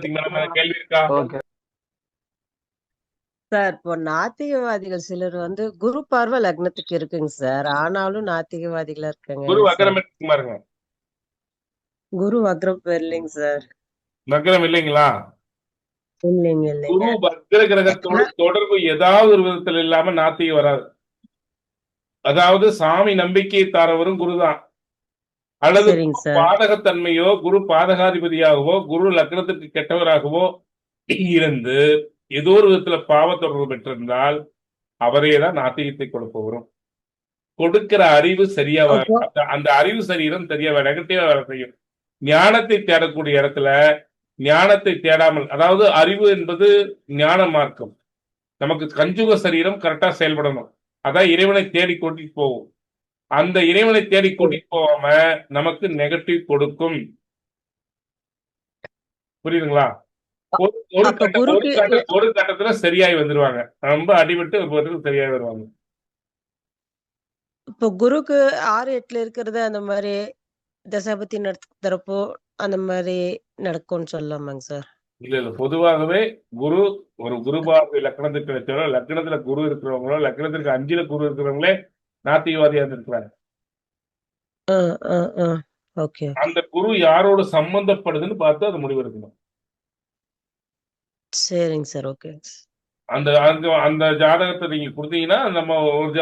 லக்னத்துக்கு மேல கேள்வி இருக்கா? சார் இப்போ நாத்திகவாதிகள் சிலர் வந்து குரு பார்வை லக்னத்துக்கு இருக்குங்க சார். ஆனாலும் நாத்திகவாதிகளா இருக்காங்க குரு சார். வக்ரம் இருக்கு பாருங்க. குரு வக்ரம் இல்லைங்க சார். வக்ரம் இல்லைங்களா? இல்லைங்க இல்லைங்க. குரு வக்ர கிரகத்தோடு தொடர்பு ஏதாவது ஒரு விதத்துல இல்லாம நாத்திகம் வராது. அதாவது சாமி நம்பிக்கையை தாரவரும் குருதான். அல்லது சரிங்க சார். பாதகத்தன்மையோ குரு பாதகாதிபதியாகவோ குரு லக்னத்திற்கு கெட்டவராகவோ இருந்து ஏதோ ஒரு விதத்துல பாவ தொடர்பு பெற்றிருந்தால் அவரேதான் நாத்திகத்தை கொடுப்பவரும். கொடுக்கிற அறிவு சரியா அந்த அறிவு சரீரம் சரியா நெகட்டிவா வேலை செய்யும். ஞானத்தை தேடக்கூடிய இடத்துல ஞானத்தை தேடாமல், அதாவது அறிவு என்பது ஞான மார்க்கம். நமக்கு கஞ்சுக சரீரம் கரெக்டா செயல்படணும். அதான் இறைவனை தேடி கூட்டிட்டு போகும். அந்த இறைவனை தேடி கூட்டிட்டு போகாம நமக்கு நெகட்டிவ் கொடுக்கும். புரியுதுங்களா? ஒரு கட்டத்துல சரியாய் வந்துருவாங்க. ரொம்ப அடிபட்டு சரியாய் வருவாங்க. இப்போ குருக்கு 6-8 இருக்கிறது அந்த மாதிரி தசாபதி நடத்துறப்போ அந்த மாதிரி நடக்கும்னு சொல்லலாமாங்க சார்? இல்ல பொதுவாகவே குரு ஒரு குருபார்வை லக்னத்துக்கு வச்சாலோ, லக்னத்துல குரு இருக்கிறவங்களோ, லக்னத்திற்கு 5ல குரு இருக்கிறவங்களே நாத்திகவாதியா இருக்கிறாங்க. அந்த குரு யாரோட சம்பந்தப்படுதுன்னு பார்த்து அது முடிவு எடுக்கணும். சரிங்க சார். ஓகே. அந்த அந்த ஜாதகத்தை நீங்க கொடுத்தீங்கன்னா நம்ம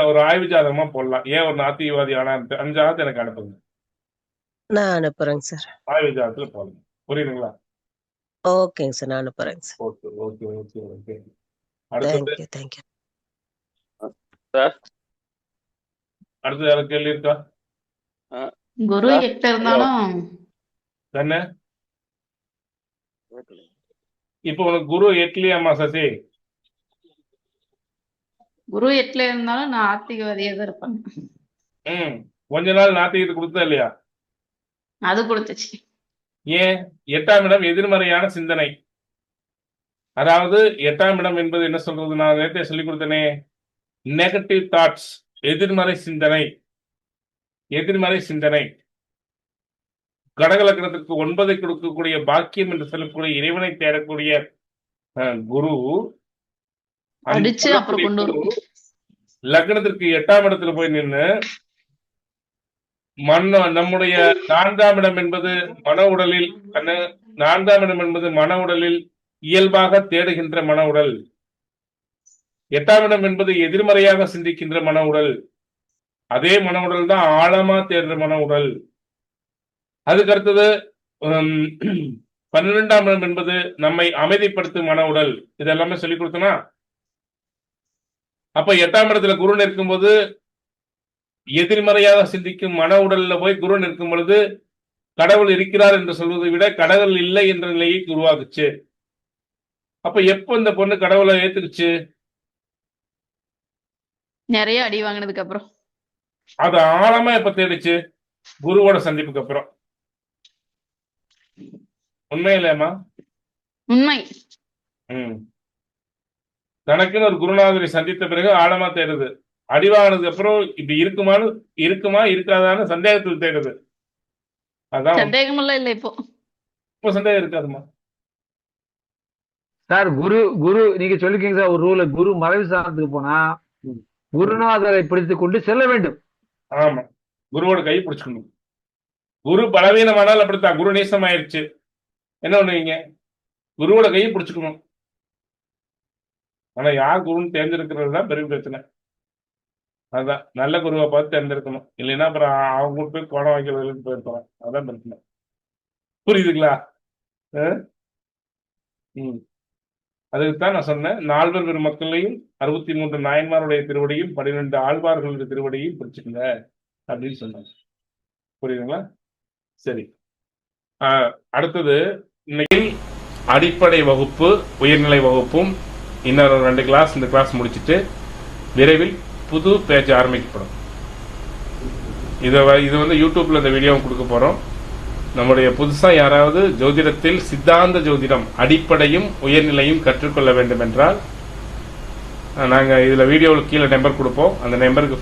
ஒரு ஆய்வு ஜாதகமா போடலாம். ஏன் ஒரு நாத்திகவாதி ஆனா அந்த ஜாதகத்தை எனக்கு அனுப்புங்க. நான் அனுப்புறேங்க சார். ஆய்வு ஜாதகத்துல போடலாம். புரியுதுங்களா? ஓகேங்க சார், நான் அனுப்புறேங்க sir. Okay okay okay okay. Thank you sir. அடுத்து யாரும் கேள்வி இருக்கா? குரு எட்ட இருந்தாலும் என்ன இப்போ உனக்கு குரு 8லயாமா சசி? குரு 8ல இருந்தாலும் நான் ஆத்திகவாதியா தான் இருப்பேன். கொஞ்ச நாள் நாத்திகத்தை கொடுத்தா இல்லையா? அது கொடுத்துச்சு. ஏன்? 8ஆம் இடம் எதிர்மறையான சிந்தனை. அதாவது 8ஆம் இடம் என்பது என்ன சொல்றது? நான் நேரத்தை சொல்லிக் கொடுத்தனே, நெகட்டிவ் தாட்ஸ், எதிர்மறை சிந்தனை. எதிர்மறை சிந்தனை கடகலக்கணத்திற்கு 9 கொடுக்கக்கூடிய பாக்கியம் என்று சொல்லக்கூடிய இறைவனை தேடக்கூடிய குரு லக்னத்திற்கு 8ஆம் இடத்துல போய் நின்று நம்முடைய 4ஆம் இடம் என்பது மன உடலில் 4ஆம் இடம் என்பது மன உடலில் இயல்பாக தேடுகின்ற மன உடல். 8ஆம் இடம் என்பது எதிர்மறையாக சிந்திக்கின்ற மன உடல். அதே மன உடல் தான் ஆழமா தேடுற மன உடல். அதுக்கு அடுத்தது 12ஆம் இடம் என்பது நம்மை அமைதிப்படுத்தும் மன உடல். இதெல்லாமே சொல்லிக் கொடுத்தனா? அப்ப 8ஆம் இடத்துல குரு நிற்கும் போது எதிர்மறையாக சிந்திக்கும் மன உடல்ல போய் குரு நிற்கும் பொழுது கடவுள் இருக்கிறார் என்று சொல்வதை விட கடவுள் இல்லை என்ற நிலையை உருவாக்குச்சு. அப்ப எப்ப இந்த பொண்ணு கடவுளை ஏத்துக்குச்சு? நிறைய அடி வாங்கினதுக்கு அப்புறம். அது ஆழமா எப்ப தேடிச்சு? குருவோட சந்திப்புக்கு அப்புறம். உண்மை இல்லையம்மா? உண்மை. தனக்குன்னு ஒரு குருநாதரை சந்தித்த பிறகு ஆழமா தேடுது. அடிவானதுக்கு அப்புறம் இப்படி இருக்குமா இருக்காதான்னு சந்தேகத்தில் தேடுது. அதான் சந்தேகமெல்லாம் இல்லை. இப்போ சந்தேகம் இருக்காதுமா சார். குரு நீங்க சொல்லிருக்கீங்க சார் ஒரு ரூல, குரு மறைவு சாதனத்துக்கு போனா குருநாதரை பிடித்துக் கொண்டு செல்ல வேண்டும். ஆமா, குருவோட கையை பிடிச்சுக்கணும். குரு பலவீனமானால் அப்படித்தான். குரு நேசம் ஆயிடுச்சு, என்ன பண்ணுவீங்க? குருவோட கையை பிடிச்சுக்கணும். ஆனா யார் குருன்னு தேர்ந்தெடுக்கிறது தான் பெரிய பிரச்சனை. அதுதான் நல்ல குருவை பார்த்து தேர்ந்தெடுக்கணும். இல்லைன்னா அப்புறம் அவங்க போய் கோணம் வைக்கிறதுக்கு போயிருப்பாங்க. அதான் பிரச்சனை. புரியுதுங்களா? அதுக்குத்தான் நான் சொன்னேன், 4 பெருமக்களையும் 63 நாயன்மாருடைய திருவடியும் 12 ஆழ்வார்களுடைய திருவடியும் பிடிச்சுக்கங்க அப்படின்னு சொன்னாங்க. புரியுதுங்களா? சரி, அடுத்தது இன்னைக்கு அடிப்படை வகுப்பு உயர்நிலை வகுப்பும் இன்னொரு 2 கிளாஸ், இந்த கிளாஸ் முடிச்சுட்டு விரைவில் புது பேஜ் ஆரம்பிக்கப்படும். இது வந்து யூடியூப்ல இந்த வீடியோவும் கொடுக்க போறோம். நம்முடைய புதுசா யாராவது ஜோதிடத்தில் சித்தாந்த ஜோதிடம் அடிப்படையும் உயர்நிலையும் கற்றுக்கொள்ள வேண்டும் என்றால் நாங்க இதுல வீடியோவில் கீழே நம்பர் கொடுப்போம். அந்த நம்பருக்கு